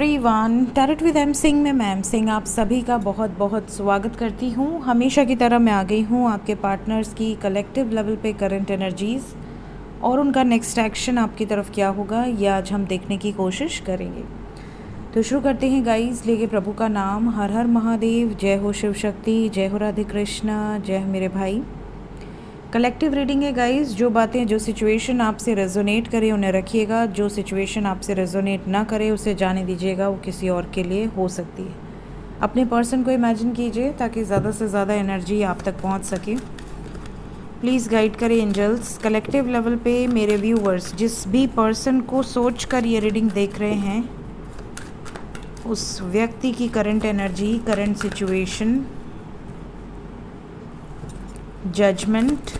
Everyone, tarot with M Singh में ma'am Singh आप सभी का बहुत बहुत स्वागत करती हूँ। हमेशा की तरह मैं आ गई हूँ आपके पार्टनर्स की कलेक्टिव लेवल पे करंट एनर्जीज़ और उनका नेक्स्ट एक्शन आपकी तरफ क्या होगा ये आज हम देखने की कोशिश करेंगे। तो शुरू करते हैं गाइस, लेके प्रभु का नाम। हर हर महादेव, जय हो शिव शक्ति, जय हो राधे कृष्णा, जय हो मेरे भाई। कलेक्टिव रीडिंग है गाइस। जो बातें, जो सिचुएशन आपसे रेजोनेट करे उन्हें रखिएगा, जो सिचुएशन आपसे रेजोनेट ना करे उसे जाने दीजिएगा, वो किसी और के लिए हो सकती है। अपने पर्सन को इमेजिन कीजिए ताकि ज़्यादा से ज़्यादा एनर्जी आप तक पहुंच सके। प्लीज़ गाइड करें एंजल्स। कलेक्टिव लेवल पे मेरे व्यूवर्स, जिस भी पर्सन को सोच कर ये रीडिंग देख रहे हैं, उस व्यक्ति की current energy, current situation, judgment,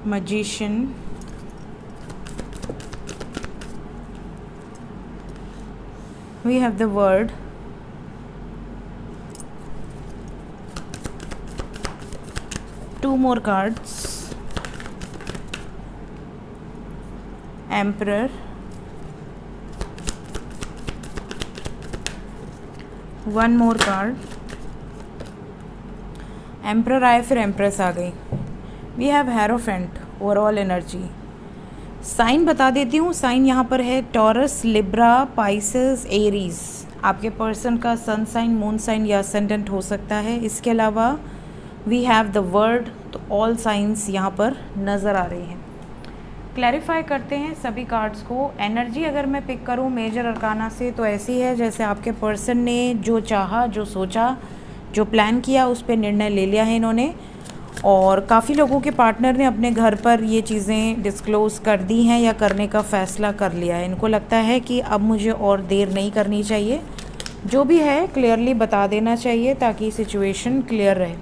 magician, we have the word, two more cards, emperor, one more card, emperor आए फिर empress आ गई। We have hierophant, overall energy. Sign बता देती हूँ, साइन यहाँ पर है टॉरस, लिब्रा, पाइसेस, एरीज। आपके पर्सन का सन साइन, मून साइन या असेंडेंट हो सकता है। इसके अलावा वी हैव द वर्ड, तो ऑल साइंस यहाँ पर नज़र आ रही हैं। क्लैरिफाई करते हैं सभी कार्ड्स को। एनर्जी अगर मैं पिक करूँ मेजर अरकाना से तो ऐसी है जैसे आपके पर्सन ने जो चाहा, जो सोचा, जो प्लान किया, उस पर निर्णय ले लिया है इन्होंने। और काफ़ी लोगों के पार्टनर ने अपने घर पर ये चीज़ें डिस्क्लोज़ कर दी हैं या करने का फ़ैसला कर लिया है। इनको लगता है कि अब मुझे और देर नहीं करनी चाहिए, जो भी है क्लियरली बता देना चाहिए ताकि सिचुएशन क्लियर रहे।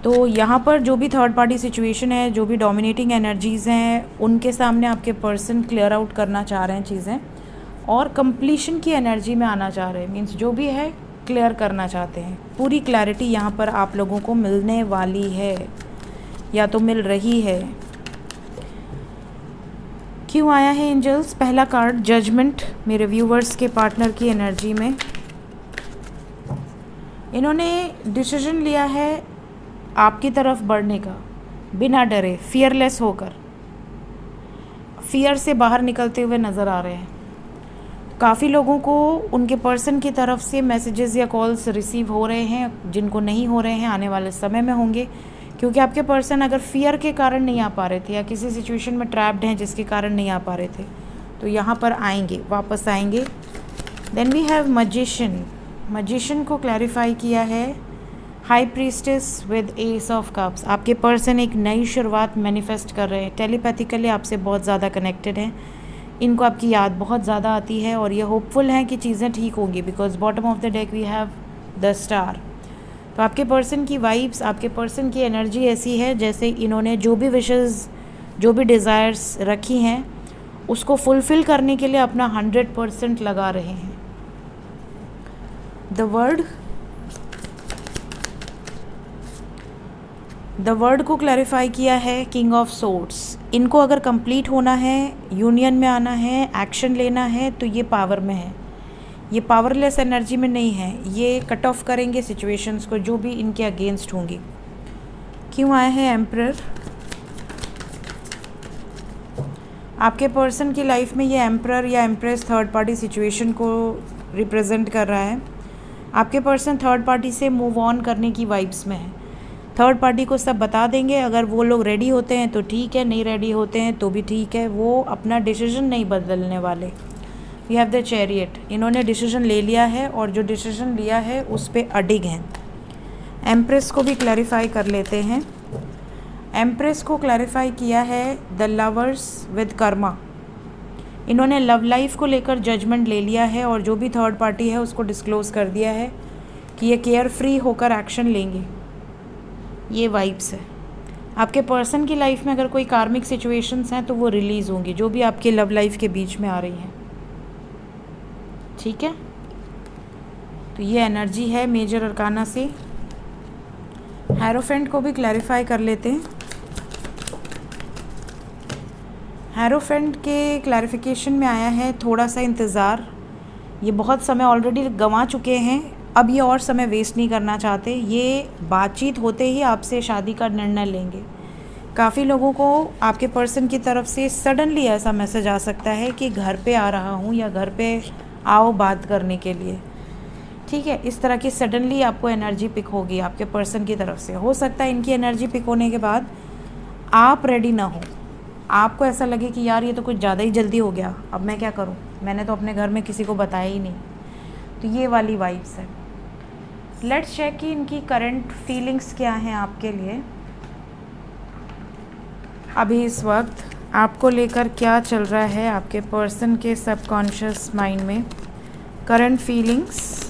तो यहाँ पर जो भी थर्ड पार्टी सिचुएशन है, जो भी डोमिनेटिंग एनर्जीज़ हैं, उनके सामने आपके पर्सन क्लियर आउट करना चाह रहे हैं चीज़ें और कंप्लीशन की एनर्जी में आना चाह रहे हैं। मीन्स जो भी है क्लियर करना चाहते हैं। पूरी क्लैरिटी यहाँ पर आप लोगों को मिलने वाली है या तो मिल रही है। क्यों आया है एंजल्स? पहला कार्ड जजमेंट। मेरे व्यूवर्स के पार्टनर की एनर्जी में इन्होंने डिसीजन लिया है आपकी तरफ बढ़ने का, बिना डरे, फियरलेस होकर, फियर से बाहर निकलते हुए नज़र आ रहे हैं। काफ़ी लोगों को उनके पर्सन की तरफ से मैसेजेस या कॉल्स रिसीव हो रहे हैं, जिनको नहीं हो रहे हैं आने वाले समय में होंगे, क्योंकि आपके पर्सन अगर फियर के कारण नहीं आ पा रहे थे या किसी सिचुएशन में ट्रैप्ड हैं जिसके कारण नहीं आ पा रहे थे, तो यहाँ पर आएंगे, वापस आएंगे। Then we have magician. Magician को क्लैरिफाई किया है high priestess with ace of cups. आपके पर्सन एक नई शुरुआत मैनिफेस्ट कर रहे हैं, टेलीपैथिकली आपसे बहुत ज़्यादा कनेक्टेड हैं। इनको आपकी याद बहुत ज़्यादा आती है और ये होपफुल हैं कि चीज़ें ठीक होंगी, because bottom of the deck we have the star. तो आपके पर्सन की वाइब्स, आपके पर्सन की एनर्जी ऐसी है जैसे इन्होंने जो भी विशेस, जो भी डिज़ायर्स रखी हैं उसको फुलफ़िल करने के लिए अपना 100% लगा रहे हैं। द वर्ड को क्लैरिफाई किया है किंग ऑफ सोर्ड्स। इनको अगर कंप्लीट होना है, यूनियन में आना है, एक्शन लेना है, तो ये पावर में है, ये पावरलेस एनर्जी में नहीं है। ये कट ऑफ करेंगे सिचुएशंस को जो भी इनके अगेंस्ट होंगी। क्यों आया है एम्परर? आपके पर्सन की लाइफ में ये एम्परर या एम्प्रेस थर्ड पार्टी सिचुएशन को रिप्रेजेंट कर रहा है। आपके पर्सन थर्ड पार्टी से मूव ऑन करने की वाइब्स में है। थर्ड पार्टी को सब बता देंगे, अगर वो लोग रेडी होते हैं तो ठीक है, नहीं रेडी होते हैं तो भी ठीक है, वो अपना डिसीजन नहीं बदलने वाले। We have the chariot. इन्होंने डिसीजन ले लिया है और जो डिसीजन लिया है उस पर अडिग हैं। एम्प्रेस को भी क्लैरिफाई कर लेते हैं। एम्प्रेस को क्लैरिफाई किया है द लवर्स विद कर्मा। इन्होंने लव लाइफ को लेकर जजमेंट ले लिया है और जो भी थर्ड पार्टी है उसको डिस्क्लोज़ कर दिया है कि ये केयर फ्री होकर एक्शन लेंगे। ये वाइब्स है। आपके पर्सन की लाइफ में अगर कोई कार्मिक सिचुएशंस हैं तो वो रिलीज़ होंगी, जो भी आपके लव लाइफ के बीच में आ रही हैं। ठीक है, तो ये एनर्जी है मेजर अरकाना से। हेरोफेंट को भी क्लैरिफाई कर लेते हैं। हेरोफेंट के क्लैरिफिकेशन में आया है थोड़ा सा इंतज़ार, ये बहुत समय ऑलरेडी गंवा चुके हैं, अब ये और समय वेस्ट नहीं करना चाहते, ये बातचीत होते ही आपसे शादी का निर्णय लेंगे। काफ़ी लोगों को आपके पर्सन की तरफ से सडनली ऐसा मैसेज आ सकता है कि घर पे आ रहा हूँ या घर पे आओ बात करने के लिए, ठीक है। इस तरह की सडनली आपको एनर्जी पिक होगी आपके पर्सन की तरफ से। हो सकता है इनकी एनर्जी पिक होने के बाद आप रेडी ना हो, आपको ऐसा लगे कि यार ये तो कुछ ज़्यादा ही जल्दी हो गया, अब मैं क्या करूँ, मैंने तो अपने घर में किसी को बताया ही नहीं। तो ये वाली वाइब्स है। लेट्स चेक कि इनकी करंट फीलिंग्स क्या हैं आपके लिए। अभी इस वक्त आपको लेकर क्या चल रहा है आपके पर्सन के सबकॉन्शियस माइंड में, current feelings.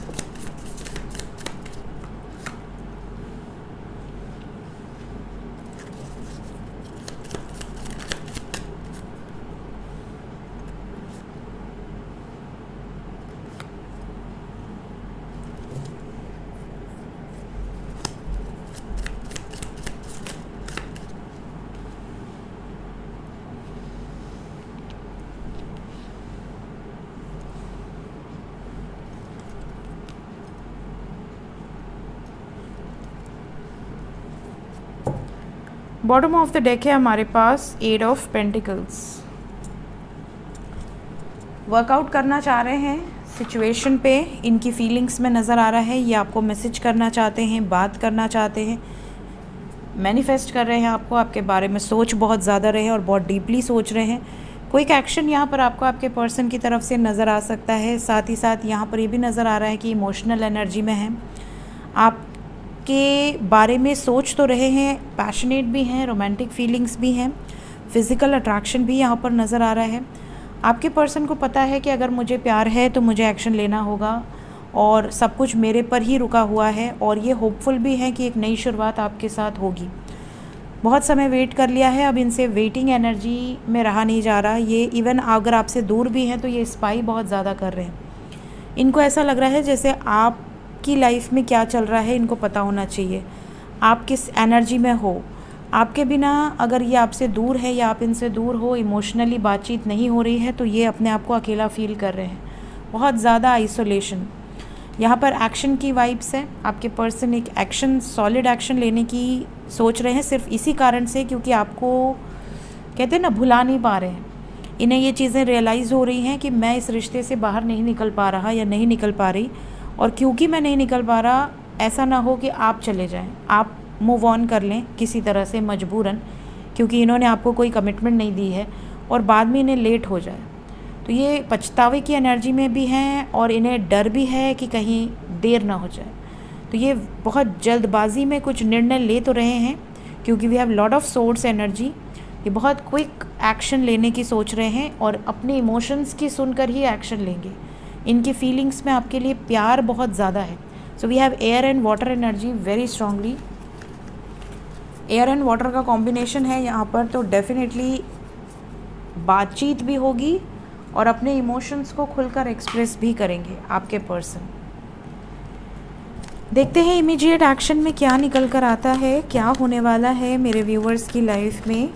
Bottom of the deck है हमारे पास एट ऑफ पेंटिकल्स। वर्कआउट करना चाह रहे हैं सिचुएशन पे, इनकी फीलिंग्स में नज़र आ रहा है, ये आपको मैसेज करना चाहते हैं, बात करना चाहते हैं, मैनिफेस्ट कर रहे हैं आपको, आपके बारे में सोच बहुत ज़्यादा रहे हैं और बहुत डीपली सोच रहे हैं। कोई एक एक्शन यहाँ पर आपको आपके पर्सन की तरफ से नज़र आ सकता है। साथ ही साथ यहाँ पर ये भी नज़र आ रहा है कि इमोशनल एनर्जी में है, आपके बारे में सोच तो रहे हैं, पैशनेट भी हैं, रोमांटिक फीलिंग्स भी हैं, फिज़िकल अट्रैक्शन भी यहाँ पर नज़र आ रहा है। आपके पर्सन को पता है कि अगर मुझे प्यार है तो मुझे एक्शन लेना होगा और सब कुछ मेरे पर ही रुका हुआ है, और ये होपफुल भी है कि एक नई शुरुआत आपके साथ होगी। बहुत समय वेट कर लिया है, अब इनसे वेटिंग एनर्जी में रहा नहीं जा रहा। ये इवन अगर आपसे दूर भी हैं तो ये स्पाई बहुत ज़्यादा कर रहे हैं। इनको ऐसा लग रहा है जैसे आपकी लाइफ में क्या चल रहा है इनको पता होना चाहिए, आप किस एनर्जी में हो। आपके बिना अगर ये आपसे दूर है या आप इनसे दूर हो, इमोशनली बातचीत नहीं हो रही है, तो ये अपने आप को अकेला फील कर रहे हैं, बहुत ज़्यादा आइसोलेशन। यहाँ पर एक्शन की वाइब्स है, आपके पर्सन एक एक्शन, सॉलिड एक्शन लेने की सोच रहे हैं, सिर्फ इसी कारण से क्योंकि आपको कहते हैं ना भुला नहीं पा रहे हैं। इन्हें ये चीज़ें रियलाइज़ हो रही हैं कि मैं इस रिश्ते से बाहर नहीं निकल पा रहा या नहीं निकल पा रही, और क्योंकि मैं नहीं निकल पा रहा, ऐसा ना हो कि आप चले जाएं, आप मूव ऑन कर लें किसी तरह से मजबूरन, क्योंकि इन्होंने आपको कोई कमिटमेंट नहीं दी है और बाद में इन्हें लेट हो जाए। तो ये पछतावे की एनर्जी में भी हैं और इन्हें डर भी है कि कहीं देर ना हो जाए। तो ये बहुत जल्दबाजी में कुछ निर्णय ले तो रहे हैं क्योंकि we have lot of source energy. ये बहुत क्विक एक्शन लेने की सोच रहे हैं और अपने इमोशंस की सुनकर ही एक्शन लेंगे। इनकी फीलिंग्स में आपके लिए प्यार बहुत ज़्यादा है। So we have air and water energy very strongly. Air and water का कॉम्बिनेशन है यहाँ पर, तो डेफिनेटली बातचीत भी होगी और अपने इमोशंस को खुलकर एक्सप्रेस भी करेंगे आपके पर्सन। देखते हैं इमीडिएट एक्शन में क्या निकल कर आता है, क्या होने वाला है मेरे व्यूवर्स की लाइफ में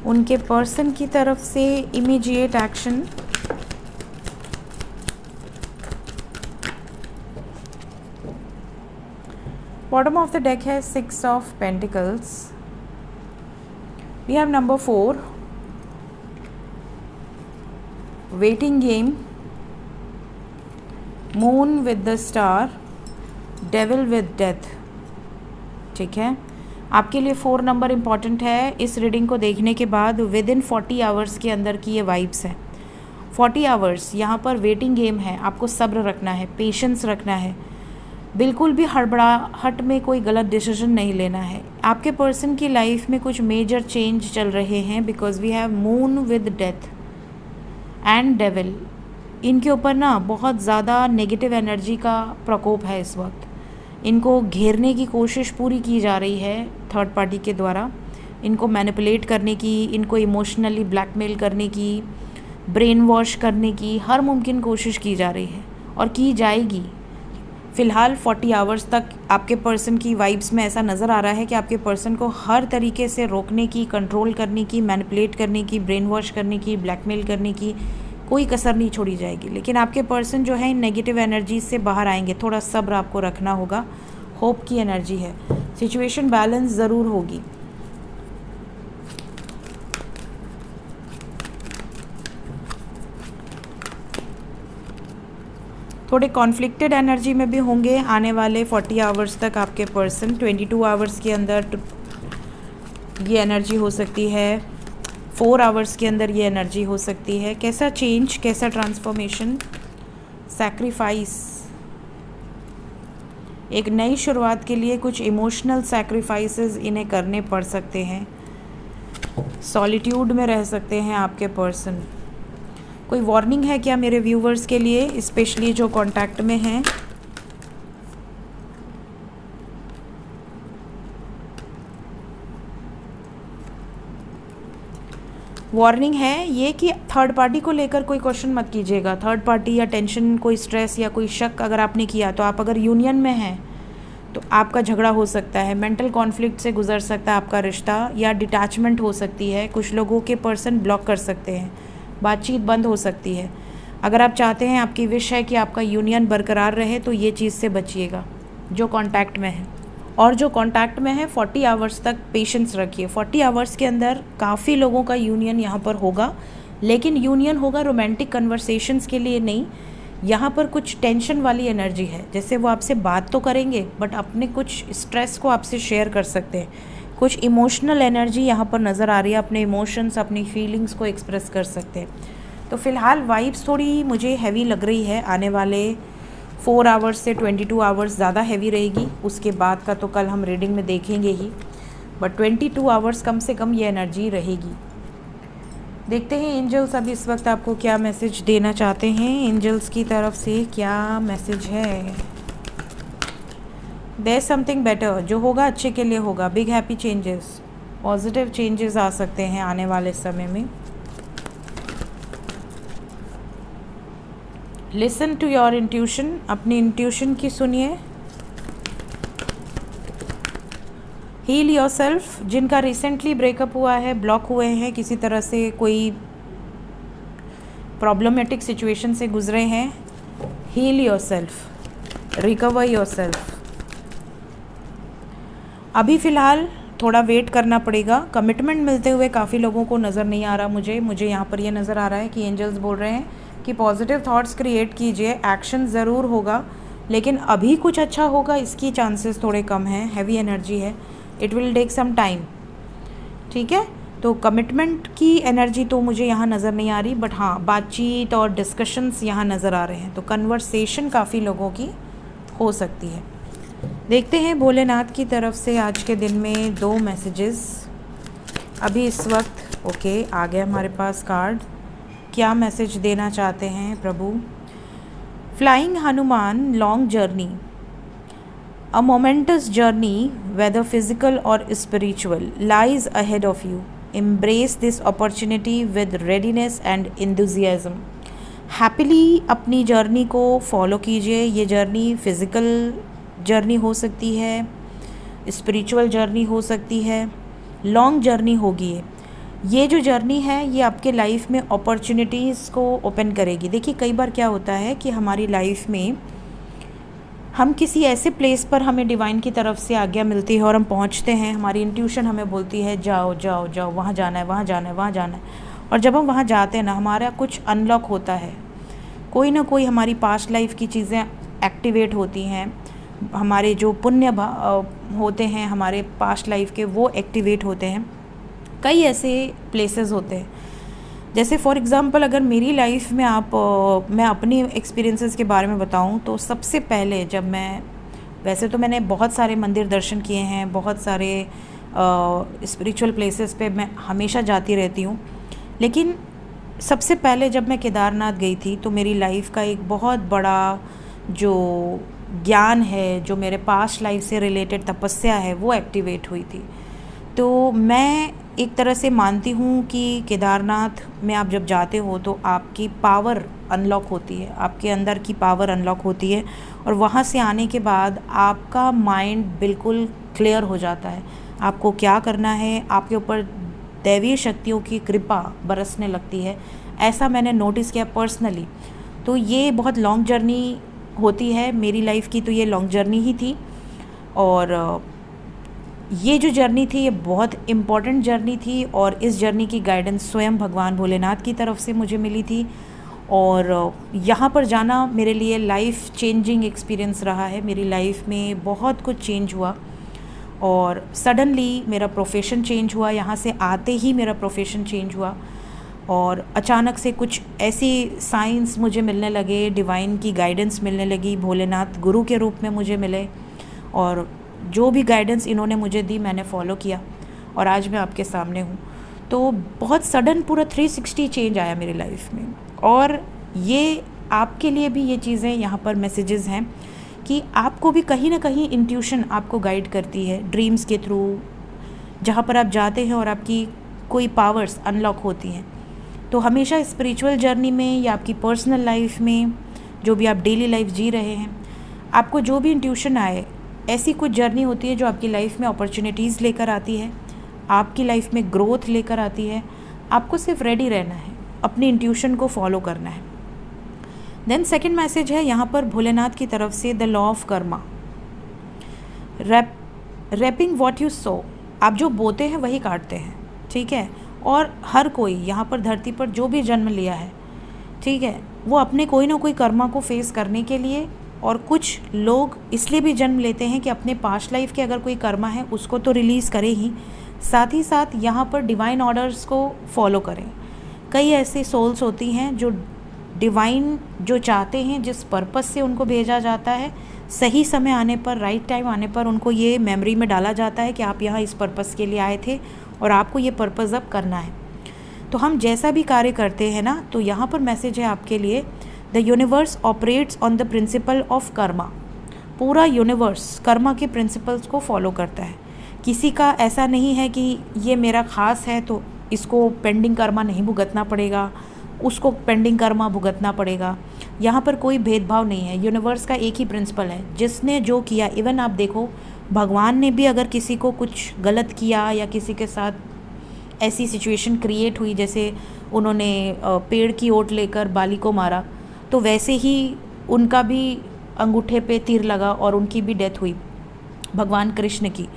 उनके पर्सन की तरफ से immediate action. Bottom of the deck है 6 of pentacles. We have number 4, waiting game, moon with the star, devil with death. ठीक है, आपके लिए 4 नंबर इम्पॉर्टेंट है इस रीडिंग को देखने के बाद। विद इन 40 आवर्स के अंदर की ये वाइब्स है। 40 आवर्स यहाँ पर वेटिंग गेम है, आपको सब्र रखना है, पेशेंस रखना है, बिल्कुल भी हड़बड़ाहट में कोई गलत डिसीजन नहीं लेना है। आपके पर्सन की लाइफ में कुछ मेजर चेंज चल रहे हैं because we have moon with death and devil. इनके ऊपर ना बहुत ज़्यादा नेगेटिव एनर्जी का प्रकोप है इस वक्त। इनको घेरने की कोशिश पूरी की जा रही है थर्ड पार्टी के द्वारा, इनको मैनिपुलेट करने की, इनको इमोशनली ब्लैकमेल करने की, ब्रेन वॉश करने की हर मुमकिन कोशिश की जा रही है और की जाएगी। फ़िलहाल 40 आवर्स तक आपके पर्सन की वाइब्स में ऐसा नज़र आ रहा है कि आपके पर्सन को हर तरीके से रोकने की, कंट्रोल करने की, मैनिपुलेट करने की, ब्रेन वॉश करने की, ब्लैकमेल करने की कोई कसर नहीं छोड़ी जाएगी। लेकिन आपके पर्सन जो है इन नेगेटिव एनर्जी से बाहर आएंगे। थोड़ा सब्र आपको रखना होगा। होप की एनर्जी है। सिचुएशन बैलेंस ज़रूर होगी। थोड़े कॉन्फ्लिक्टेड एनर्जी में भी होंगे आने वाले 40 आवर्स तक आपके पर्सन। 22 आवर्स के अंदर ये एनर्जी हो सकती है, 4 आवर्स के अंदर ये एनर्जी हो सकती है। कैसा चेंज, कैसा ट्रांसफॉर्मेशन, सैक्रिफाइस, एक नई शुरुआत के लिए कुछ इमोशनल सैक्रिफाइसेस इन्हें करने पड़ सकते हैं। सॉलिट्यूड में रह सकते हैं आपके पर्सन। कोई वार्निंग है क्या मेरे व्यूवर्स के लिए, स्पेशली जो कांटेक्ट में हैं? वार्निंग है ये कि थर्ड पार्टी को लेकर कोई क्वेश्चन मत कीजिएगा। थर्ड पार्टी या टेंशन, कोई स्ट्रेस या कोई शक अगर आपने किया तो आप अगर यूनियन में हैं तो आपका झगड़ा हो सकता है, मेंटल कॉन्फ्लिक्ट से गुजर सकता है आपका रिश्ता, या डिटैचमेंट हो सकती है। कुछ लोगों के पर्सन ब्लॉक कर सकते हैं, बातचीत बंद हो सकती है। अगर आप चाहते हैं, आपकी विश है कि आपका यूनियन बरकरार रहे, तो ये चीज़ से बचिएगा जो कांटेक्ट में है। और जो कांटेक्ट में है 40 आवर्स तक पेशेंस रखिए। 40 आवर्स के अंदर काफ़ी लोगों का यूनियन यहाँ पर होगा, लेकिन यूनियन होगा रोमांटिक कन्वर्सेशंस के लिए नहीं। यहाँ पर कुछ टेंशन वाली एनर्जी है, जैसे वो आपसे बात तो करेंगे बट अपने कुछ स्ट्रेस को आपसे शेयर कर सकते हैं। कुछ इमोशनल एनर्जी यहाँ पर नज़र आ रही है, अपने इमोशंस, अपनी फीलिंग्स को एक्सप्रेस कर सकते हैं। तो फ़िलहाल वाइब्स थोड़ी मुझे हैवी लग रही है। आने वाले 4 आवर्स से 22 आवर्स ज़्यादा हैवी रहेगी। उसके बाद का तो कल हम रीडिंग में देखेंगे ही, बट 22 आवर्स कम से कम ये एनर्जी रहेगी। देखते हैं एंजल्स अब इस वक्त आपको क्या मैसेज देना चाहते हैं। एंजल्स की तरफ से क्या मैसेज है? देयर समथिंग बेटर, जो होगा अच्छे के लिए होगा। Big happy changes, positive changes आ सकते हैं आने वाले समय में। लिसन टू योर इंट्यूशन, अपनी इंट्यूशन की सुनिए। हील योर सेल्फ, जिनका रिसेंटली ब्रेकअप हुआ है, ब्लॉक हुए हैं, किसी तरह से कोई प्रॉब्लमेटिक सिचुएशन से गुजरे हैं, heal your self, recover your self. अभी फ़िलहाल थोड़ा वेट करना पड़ेगा। कमिटमेंट मिलते हुए काफ़ी लोगों को नज़र नहीं आ रहा मुझे यहाँ पर ये नज़र आ रहा है कि एंजल्स बोल रहे हैं कि पॉजिटिव थॉट्स क्रिएट कीजिए, एक्शन ज़रूर होगा, लेकिन अभी कुछ अच्छा होगा इसकी चांसेस थोड़े कम हैं। हैवी एनर्जी है, it will take some time. ठीक है, तो कमिटमेंट की एनर्जी तो मुझे यहाँ नज़र नहीं आ रही, बट हाँ बातचीत और डिस्कशंस यहाँ नज़र आ रहे हैं। तो कन्वर्सेशन काफ़ी लोगों की हो सकती है। देखते हैं भोलेनाथ की तरफ से आज के दिन में 2 मैसेजेस अभी इस वक्त। ओके, आ गया हमारे पास कार्ड। क्या मैसेज देना चाहते हैं प्रभु? फ्लाइंग हनुमान, लॉन्ग जर्नी, अ मोमेंटस जर्नी वेदर फिजिकल और spiritual lies ahead of you. Embrace this opportunity with readiness and enthusiasm. Happily अपनी जर्नी को फॉलो कीजिए। ये जर्नी फिज़िकल जर्नी हो सकती है, स्पिरिचुअल जर्नी हो सकती है, लॉन्ग जर्नी होगी। ये जो जर्नी है ये आपके लाइफ में अपॉर्चुनिटीज़ को ओपन करेगी। देखिए कई बार क्या होता है कि हमारी लाइफ में हम किसी ऐसे प्लेस पर, हमें डिवाइन की तरफ से आज्ञा मिलती है और हम पहुंचते हैं, हमारी इंट्यूशन हमें बोलती है जाओ जाओ जाओ, वहाँ जाना है, वहाँ जाना है, वहाँ जाना है। और जब हम वहाँ जाते हैं ना, हमारा कुछ अनलॉक होता है, कोई ना कोई हमारी पास्ट लाइफ की चीज़ें एक्टिवेट होती हैं, हमारे जो पुण्य होते हैं हमारे पास्ट लाइफ के, वो एक्टिवेट होते हैं। कई ऐसे प्लेसेस होते हैं, जैसे फॉर एग्ज़ाम्पल अगर मेरी लाइफ में मैं अपनी एक्सपीरियंसेस के बारे में बताऊं तो सबसे पहले जब वैसे तो मैंने बहुत सारे मंदिर दर्शन किए हैं, बहुत सारे स्पिरिचुअल प्लेसेस पे मैं हमेशा जाती रहती हूं, लेकिन सबसे पहले जब मैं केदारनाथ गई थी तो मेरी लाइफ का एक बहुत बड़ा जो ज्ञान है, जो मेरे पास्ट लाइफ से रिलेटेड तपस्या है, वो एक्टिवेट हुई थी। तो मैं एक तरह से मानती हूँ कि केदारनाथ में आप जब जाते हो तो आपकी पावर अनलॉक होती है, आपके अंदर की पावर अनलॉक होती है, और वहाँ से आने के बाद आपका माइंड बिल्कुल क्लियर हो जाता है। आपको क्या करना है, आपके ऊपर दैवीय शक्तियों की कृपा बरसने लगती है। ऐसा मैंने नोटिस किया पर्सनली। तो ये बहुत लॉन्ग जर्नी होती है मेरी लाइफ की, तो ये लॉन्ग जर्नी ही थी। और ये जो जर्नी थी ये बहुत इम्पॉर्टेंट जर्नी थी, और इस जर्नी की गाइडेंस स्वयं भगवान भोलेनाथ की तरफ से मुझे मिली थी। और यहाँ पर जाना मेरे लिए लाइफ चेंजिंग एक्सपीरियंस रहा है। मेरी लाइफ में बहुत कुछ चेंज हुआ, और सडनली मेरा प्रोफेशन चेंज हुआ। यहाँ से आते ही मेरा प्रोफेशन चेंज हुआ, और अचानक से कुछ ऐसी साइंस मुझे मिलने लगे, डिवाइन की गाइडेंस मिलने लगी, भोलेनाथ गुरु के रूप में मुझे मिले, और जो भी गाइडेंस इन्होंने मुझे दी मैंने फॉलो किया, और आज मैं आपके सामने हूँ। तो बहुत सडन पूरा 360 चेंज आया मेरी लाइफ में। और ये आपके लिए भी ये चीज़ें यहाँ पर मैसेजेस हैं कि आपको भी कहीं ना कहीं इंट्यूशन आपको गाइड करती है ड्रीम्स के थ्रू, जहाँ पर आप जाते हैं और आपकी कोई पावर्स अनलॉक होती हैं। तो हमेशा स्पिरिचुअल जर्नी में या आपकी पर्सनल लाइफ में, जो भी आप डेली लाइफ जी रहे हैं, आपको जो भी इंट्यूशन आए, ऐसी कुछ जर्नी होती है जो आपकी लाइफ में अपॉर्चुनिटीज़ लेकर आती है, आपकी लाइफ में ग्रोथ लेकर आती है। आपको सिर्फ रेडी रहना है, अपनी इंट्यूशन को फॉलो करना है। देन सेकंड मैसेज है यहाँ पर भोलेनाथ की तरफ से, the law of karma. Reaping what you sow, आप जो बोते हैं वही काटते हैं, ठीक है। और हर कोई यहाँ पर धरती पर जो भी जन्म लिया है, ठीक है, वो अपने कोई ना कोई कर्मा को फेस करने के लिए, और कुछ लोग इसलिए भी जन्म लेते हैं कि अपने पास्ट लाइफ के अगर कोई कर्मा है उसको तो रिलीज़ करें ही साथ यहाँ पर डिवाइन ऑर्डर्स को फॉलो करें। कई ऐसे सोल्स होती हैं जो डिवाइन जो चाहते हैं, जिस पर्पस से उनको भेजा जाता है, सही समय आने पर, राइट टाइम आने पर उनको ये मेमोरी में डाला जाता है कि आप यहाँ इस पर्पस के लिए आए थे और आपको ये पर्पस अब करना है। तो हम जैसा भी कार्य करते हैं ना, तो यहाँ पर मैसेज है आपके लिए, the universe operates on the principle of Karma. पूरा यूनिवर्स कर्मा के प्रिंसिपल्स को फॉलो करता है। किसी का ऐसा नहीं है कि ये मेरा ख़ास है तो इसको पेंडिंग कर्मा नहीं भुगतना पड़ेगा, उसको पेंडिंग कर्मा भुगतना पड़ेगा। यहाँ पर कोई भेदभाव नहीं है। यूनिवर्स का एक ही प्रिंसिपल है, जिसने जो किया। इवन आप देखो, भगवान ने भी अगर किसी को कुछ गलत किया या किसी के साथ ऐसी सिचुएशन क्रिएट हुई, जैसे उन्होंने पेड़ की ओट लेकर बाली को मारा, तो वैसे ही उनका भी अंगूठे पे तीर लगा और उनकी भी डेथ हुई, भगवान कृष्ण की।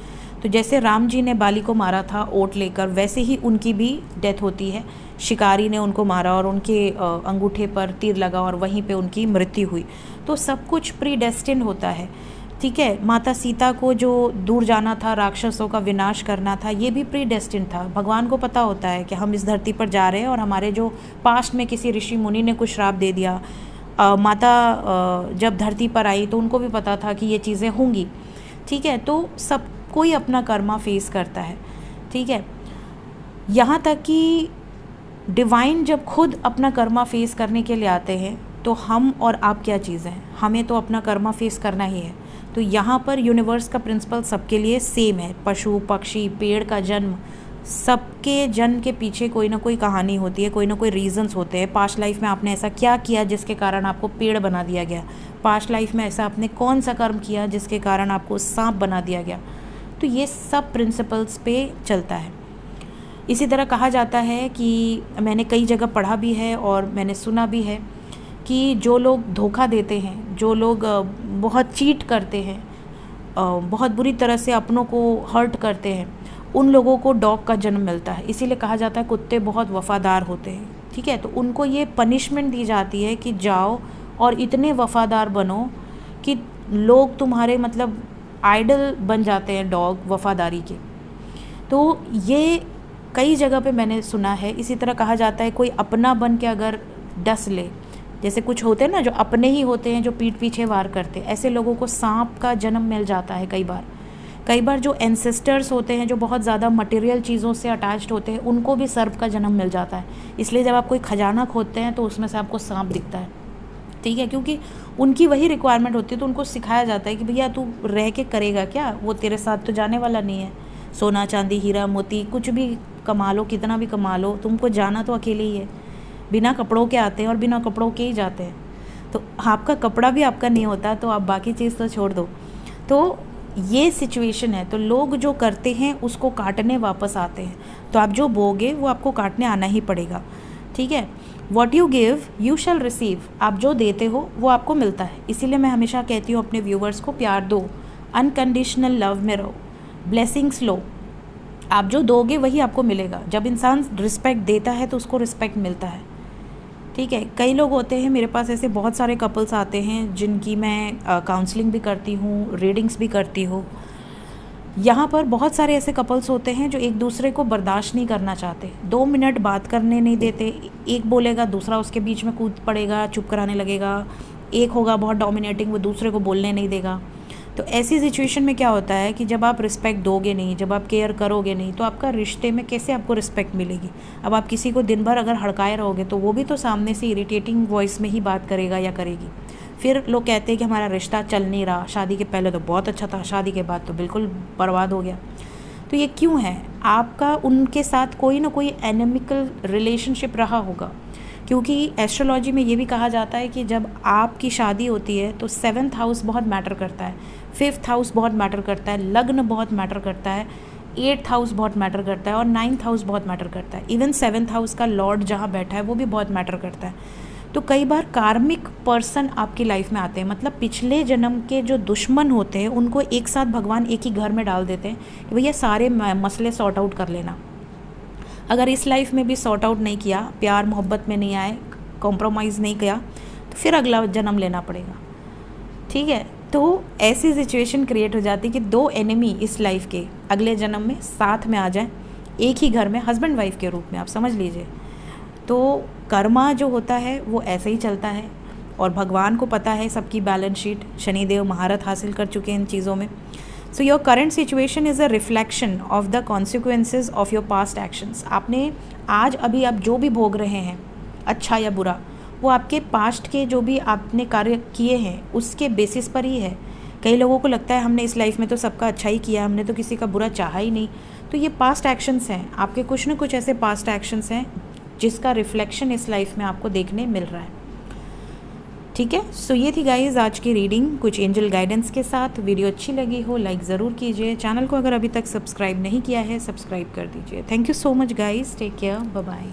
तो जैसे राम जी ने बाली को मारा था ओट लेकर, वैसे ही उनकी भी डेथ होती है। शिकारी ने उनको मारा और उनके अंगूठे पर तीर लगा और वहीं पे उनकी मृत्यु हुई। तो सब कुछ प्री डेस्टिन्ड होता है, ठीक है। माता सीता को जो दूर जाना था, राक्षसों का विनाश करना था, ये भी प्री डेस्टिन्ड था। भगवान को पता होता है कि हम इस धरती पर जा रहे हैं, और हमारे जो पास्ट में किसी ऋषि मुनि ने कुछ श्राप दे दिया, माता जब धरती पर आई तो उनको भी पता था कि ये चीज़ें होंगी, ठीक है। तो सब कोई अपना कर्मा फेस करता है, ठीक है। यहाँ तक कि डिवाइन जब खुद अपना कर्मा फेस करने के लिए आते हैं, तो हम और आप क्या चीज़ हैं, हमें तो अपना कर्मा फेस करना ही है। तो यहाँ पर यूनिवर्स का प्रिंसिपल सबके लिए सेम है। पशु पक्षी, पेड़ का जन्म, सबके जन्म के पीछे कोई ना कोई कहानी होती है, कोई ना कोई रीजंस होते हैं। पास्ट लाइफ में आपने ऐसा क्या किया जिसके कारण आपको पेड़ बना दिया गया, पास्ट लाइफ में ऐसा आपने कौन सा कर्म किया जिसके कारण आपको सांप बना दिया गया। तो ये सब प्रिंसिपल्स पे चलता है। इसी तरह कहा जाता है कि मैंने कई जगह पढ़ा भी है और मैंने सुना भी है कि जो लोग धोखा देते हैं, जो लोग बहुत चीट करते हैं, बहुत बुरी तरह से अपनों को हर्ट करते हैं, उन लोगों को डॉग का जन्म मिलता है। इसीलिए कहा जाता है कुत्ते बहुत वफ़ादार होते हैं, ठीक है। तो उनको ये पनिशमेंट दी जाती है कि जाओ और इतने वफ़ादार बनो कि लोग तुम्हारे मतलब आइडल बन जाते हैं, डॉग वफ़ादारी के। तो ये कई जगह पे मैंने सुना है। इसी तरह कहा जाता है कोई अपना बन के अगर डस ले, जैसे कुछ होते हैं ना जो अपने ही होते हैं जो पीठ पीछे वार करते, ऐसे लोगों को सांप का जन्म मिल जाता है। कई बार जो एंसेस्टर्स होते हैं जो बहुत ज़्यादा मटेरियल चीज़ों से अटैच्ड होते हैं, उनको भी सर्प का जन्म मिल जाता है। इसलिए जब आप कोई खजाना खोदते हैं तो उसमें से आपको सांप दिखता है, ठीक है, क्योंकि उनकी वही रिक्वायरमेंट होती है। तो उनको सिखाया जाता है कि भैया तू रह के करेगा क्या, वो तेरे साथ तो जाने वाला नहीं है। सोना चांदी हीरा मोती कुछ भी कमा लो, कितना भी कमा लो, तुमको जाना तो अकेले ही है। बिना कपड़ों के आते हैं और बिना कपड़ों के ही जाते हैं। तो आपका कपड़ा भी आपका नहीं होता, तो आप बाकी चीज़ तो छोड़ दो। तो ये सिचुएशन है। तो लोग जो करते हैं उसको काटने वापस आते हैं। तो आप जो बोगे वो आपको काटने आना ही पड़ेगा, ठीक है। What you give you shall receive. आप जो देते हो वो आपको मिलता है। इसीलिए मैं हमेशा कहती हूँ अपने व्यूवर्स को, प्यार दो, अनकंडीशनल लव में रहो, ब्लेसिंग्स लो। आप जो दोगे वही आपको मिलेगा। जब इंसान रिस्पेक्ट देता है तो उसको रिस्पेक्ट मिलता है, ठीक है। कई लोग होते हैं, मेरे पास ऐसे बहुत सारे कपल्स आते हैं जिनकी मैं काउंसलिंग भी करती हूँ, रीडिंग्स भी करती हूँ। यहाँ पर बहुत सारे ऐसे कपल्स होते हैं जो एक दूसरे को बर्दाश्त नहीं करना चाहते, 2 मिनट बात करने नहीं देते। एक बोलेगा, दूसरा उसके बीच में कूद पड़ेगा, चुप कराने लगेगा। एक होगा बहुत डोमिनेटिंग, वो दूसरे को बोलने नहीं देगा। तो ऐसी सिचुएशन में क्या होता है कि जब आप रिस्पेक्ट दोगे नहीं, जब आप केयर करोगे नहीं, तो आपका रिश्ते में कैसे आपको रिस्पेक्ट मिलेगी। अब आप किसी को दिन भर अगर हड़काए रहोगे तो वो भी तो सामने से इरिटेटिंग वॉइस में ही बात करेगा या करेगी। फिर लोग कहते हैं कि हमारा रिश्ता चल नहीं रहा, शादी के पहले तो बहुत अच्छा था, शादी के बाद तो बिल्कुल बर्बाद हो गया। तो ये क्यों है? आपका उनके साथ कोई ना कोई एनिमिकल रिलेशनशिप रहा होगा। क्योंकि एस्ट्रोलॉजी में ये भी कहा जाता है कि जब आपकी शादी होती है तो 7th हाउस बहुत मैटर करता है, 5th हाउस बहुत मैटर करता है, लग्न बहुत मैटर करता है, 8th हाउस बहुत मैटर करता है और 9th हाउस बहुत मैटर करता है। इवन 7th हाउस का लॉर्ड जहाँ बैठा है वो भी बहुत मैटर करता है। तो कई बार कार्मिक पर्सन आपकी लाइफ में आते हैं, मतलब पिछले जन्म के जो दुश्मन होते हैं उनको एक साथ भगवान एक ही घर में डाल देते हैं कि भैया सारे मसले सॉर्ट आउट कर लेना। अगर इस लाइफ में भी सॉर्ट आउट नहीं किया, प्यार मोहब्बत में नहीं आए, कॉम्प्रोमाइज़ नहीं किया, तो फिर अगला जन्म लेना पड़ेगा, ठीक है। तो ऐसी सिचुएशन क्रिएट हो जाती है कि 2 एनिमी इस लाइफ के अगले जन्म में साथ में आ जाएं, एक ही घर में हस्बैंड वाइफ के रूप में, आप समझ लीजिए। तो कर्मा जो होता है वो ऐसे ही चलता है और भगवान को पता है सबकी बैलेंस शीट। शनिदेव महारत हासिल कर चुके हैं इन चीज़ों में। So your current situation is a reflection of the consequences of your past actions. आपने आज अभी आप जो भी भोग रहे हैं, अच्छा या बुरा, वो आपके पास्ट के जो भी आपने कार्य किए हैं उसके बेसिस पर ही है। कई लोगों को लगता है हमने इस लाइफ में तो सबका अच्छा ही किया, हमने तो किसी का बुरा चाहा ही नहीं। तो ये पास्ट एक्शंस हैं, आपके कुछ न कुछ ऐसे पास्ट एक्शंस हैं जिसका रिफ्लेक्शन इस लाइफ में आपको देखने मिल रहा है, ठीक है। सो ये थी गाइज आज की रीडिंग कुछ एंजल गाइडेंस के साथ। वीडियो अच्छी लगी हो लाइक ज़रूर कीजिए, चैनल को अगर अभी तक सब्सक्राइब नहीं किया है सब्सक्राइब कर दीजिए। Thank you so much guys, take care, bye bye.